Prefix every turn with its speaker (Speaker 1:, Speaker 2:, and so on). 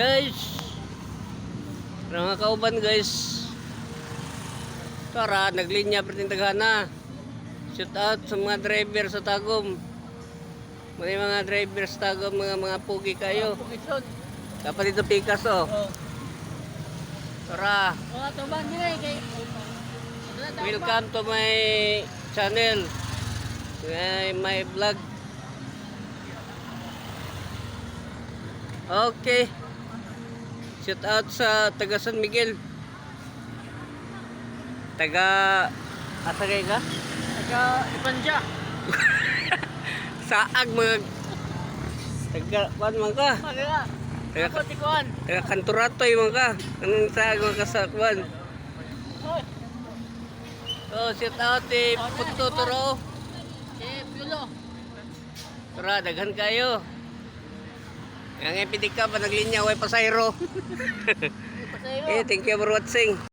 Speaker 1: Guys, mga kauban guys, tara naglinya pertindagana. Shout out sa mga driver sa Tagum. May mga driver sa Tagum, mga pugi kayo. Dapat dito pikas oh. Tara. Welcome to my channel. My vlog. Okay. Shout out sa taga San Miguel. Taga asa kay ka?
Speaker 2: Taga Ibanja.
Speaker 1: Saag mga taga kuan man ka?
Speaker 2: Taga Tikuan.
Speaker 1: Taga Kanturatoy man ka. Anong saag man ka sa kuan? Oh, shout out ti Puto Turo.
Speaker 2: Piolo.
Speaker 1: Tara, daghan kayo. Ang epidik ka pa naglinya way pasayro.
Speaker 2: Pasayro.
Speaker 1: Thank you for watching.